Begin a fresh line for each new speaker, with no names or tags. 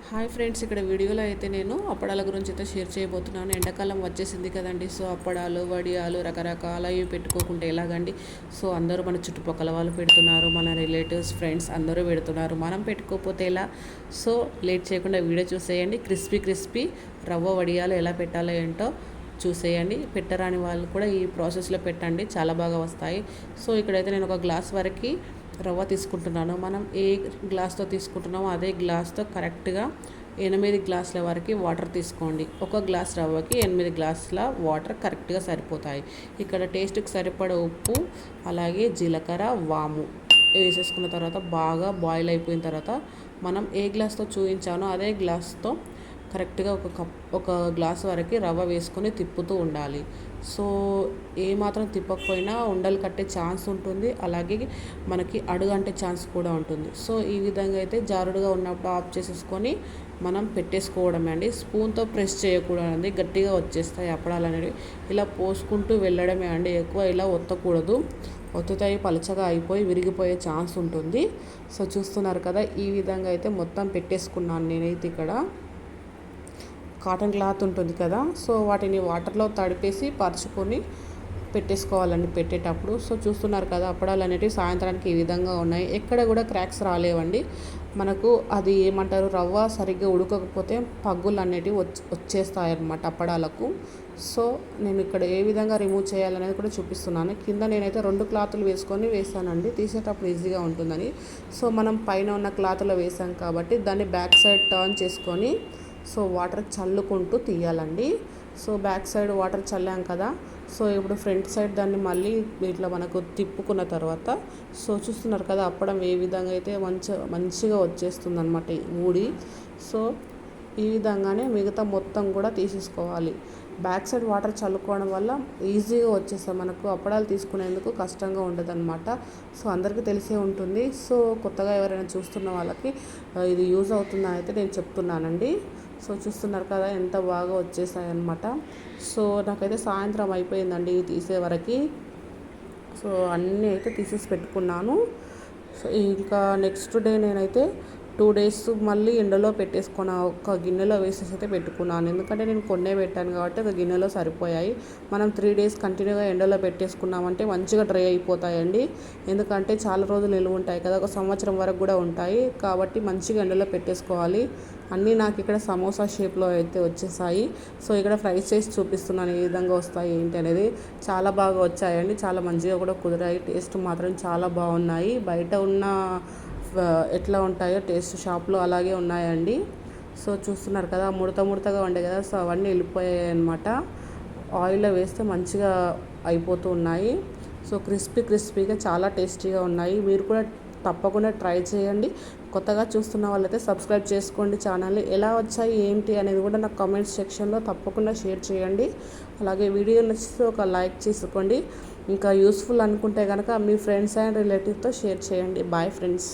Hi friends, ఇక్కడ వీడియోలో అయితే నేను అప్పడాల గురించి అయితే షేర్ చేయబోతున్నాను. ఎండాకాలం వచ్చేసింది కదండి. సో అప్పడాలు, వడియాలు రకరకాలవి పెట్టుకోకుంటే ఎలాగండి. సో అందరూ మన చుట్టుపక్కల వాళ్ళు పెడుతున్నారు, మన రిలేటివ్స్, ఫ్రెండ్స్ అందరూ పెడుతున్నారు. మనం పెట్టుకోకపోతే ఎలా? సో లేట్ చేయకుండా వీడియో చూసేయండి. క్రిస్పీ రవ్వ వడియాలు ఎలా పెట్టాలో ఏంటో చూసేయండి. పెట్టరాని వాళ్ళు కూడా ఈ ప్రాసెస్లో పెట్టండి, చాలా బాగా వస్తాయి. సో ఇక్కడైతే నేను ఒక గ్లాస్ వరకు రవ్వ తీసుకుంటున్నాను. మనం ఏ గ్లాస్తో తీసుకుంటున్నామో అదే గ్లాస్తో కరెక్ట్గా 8 గ్లాసుల వరకు వాటర్ తీసుకోండి. ఒక గ్లాస్ రవ్వకి 8 గ్లాసుల వాటర్ కరెక్ట్గా సరిపోతాయి. ఇక్కడ టేస్ట్కి సరిపడ ఉప్పు, అలాగే జీలకర్ర, వాము వేసేసుకున్న తర్వాత బాగా బాయిల్ అయిపోయిన తర్వాత మనం ఏ గ్లాస్తో చూపించానో అదే గ్లాస్తో కరెక్ట్గా ఒక గ్లాస్ వరకు రవ్వ వేసుకొని తిప్పుతూ ఉండాలి. సో ఏమాత్రం తిప్పకపోయినా ఉండలు కట్టే ఛాన్స్ ఉంటుంది, అలాగే మనకి అడుగు అంటే ఛాన్స్ కూడా ఉంటుంది. సో ఈ విధంగా అయితే జారుడుగా ఉన్నప్పుడు ఆఫ్ చేసేసుకొని మనం పెట్టేసుకోవడమే అండి. స్పూన్తో ప్రెస్ చేయకూడదండి, గట్టిగా వచ్చేస్తాయి అప్పడాలు అనేవి. ఇలా పోసుకుంటూ వెళ్ళడమే అండి, ఎక్కువ ఇలా ఒత్తకూడదు. ఒత్తుతాయి, పలచగా అయిపోయి విరిగిపోయే ఛాన్స్ ఉంటుంది. సో చూస్తున్నారు కదా, ఈ విధంగా అయితే మొత్తం పెట్టేసుకున్నాను నేనైతే. ఇక్కడ కాటన్ క్లాత్ ఉంటుంది కదా, సో వాటిని వాటర్లో తడిపేసి పరుచుకొని పెట్టేసుకోవాలండి పెట్టేటప్పుడు. సో చూస్తున్నారు కదా, అప్పడాలు అనేవి సాయంత్రానికి ఈ విధంగా ఉన్నాయి. ఎక్కడ కూడా క్రాక్స్ రాలేవండి. మనకు అది ఏమంటారు, రవ్వ సరిగ్గా ఉడకకపోతే పగ్గులు అనేటివి వచ్చేస్తాయి అన్నమాట అప్పడాలకు. సో నేను ఇక్కడ ఏ విధంగా రిమూవ్ చేయాలనేది కూడా చూపిస్తున్నాను. కింద నేనైతే 2 క్లాతులు వేసుకొని వేసానండి, తీసేటప్పుడు ఈజీగా ఉంటుందని. సో మనం పైన ఉన్న క్లాత్లో వేసాం కాబట్టి దాన్ని బ్యాక్ సైడ్ టర్న్ చేసుకొని సో వాటర్ చల్లుకుంటూ తీయాలండి. సో బ్యాక్ సైడ్ వాటర్ చల్లాం కదా, సో ఇప్పుడు ఫ్రంట్ సైడ్ దాన్ని మళ్ళీ ఇట్లా మనకు తిప్పుకున్న తర్వాత సో చూస్తున్నారు కదా, అప్పడం ఏ విధంగా అయితే మంచిగా వచ్చేస్తుంది అనమాట ఊడి. సో ఈ విధంగానే మిగతా మొత్తం కూడా తీసేసుకోవాలి. బ్యాక్ సైడ్ వాటర్ చల్లుకోవడం వల్ల ఈజీగా వచ్చేస్తాయి, మనకు అప్పడాలు తీసుకునేందుకు కష్టంగా ఉండదు అనమాట. సో అందరికీ తెలిసే ఉంటుంది. సో కొత్తగా ఎవరైనా చూస్తున్న వాళ్ళకి ఇది యూజ్ అవుతుందని అయితే నేను చెప్తున్నానండి. సో చూస్తున్నారు కదా, ఎంత బాగా వచ్చేసాయి అన్నమాట. సో నాకైతే సాయంత్రం అయిపోయిందండి తీసే వరకు. సో అన్నీ అయితే తీసేసి పెట్టుకున్నాను. సో ఇంకా నెక్స్ట్ డే నేనైతే 2 days మళ్ళీ ఎండలో పెట్టేసుకున్న ఒక గిన్నెలో వేసేసి అయితే పెట్టుకున్నాను. ఎందుకంటే నేను కొన్నే పెట్టాను కాబట్టి ఒక గిన్నెలో సరిపోయాయి. మనం 3 days కంటిన్యూగా ఎండలో పెట్టేసుకున్నామంటే మంచిగా డ్రై అయిపోతాయండి. ఎందుకంటే చాలా రోజులు నిలువ ఉంటాయి కదా, 1 సంవత్సరం వరకు కూడా ఉంటాయి. కాబట్టి మంచిగా ఎండలో పెట్టేసుకోవాలి. అన్నీ నాకు ఇక్కడ సమోసా షేప్లో అయితే వచ్చేసాయి. సో ఇక్కడ ఫ్రై చేసి చూపిస్తున్నాను ఏ విధంగా వస్తాయి ఏంటి అనేది. చాలా బాగా వచ్చాయండి, చాలా మంచిగా కూడా కుదిరాయి. టేస్ట్ మాత్రం చాలా బాగున్నాయి. బయట ఉన్న ఎట్లా ఉంటాయో టేస్ట్ షాప్లో అలాగే ఉన్నాయండి. సో చూస్తున్నారు కదా, ముడతగా ఉండే కదా, సో అవన్నీ వెళ్ళిపోయాయి అన్నమాట. ఆయిల్లో వేస్తే మంచిగా అయిపోతూ ఉన్నాయి. సో క్రిస్పీగా చాలా టేస్టీగా ఉన్నాయి. మీరు కూడా తప్పకుండా ట్రై చేయండి. కొత్తగా చూస్తున్న వాళ్ళైతే సబ్స్క్రైబ్ చేసుకోండి ఛానల్ని. ఎలా వచ్చాయి ఏంటి అనేది కూడా నాకు కామెంట్స్ సెక్షన్లో తప్పకుండా షేర్ చేయండి. అలాగే వీడియో నచ్చితే ఒక లైక్ చేసుకోండి. ఇంకా యూస్ఫుల్ అనుకుంటే కనుక మీ ఫ్రెండ్స్ అండ్ రిలేటివ్తో షేర్ చేయండి. Bye friends.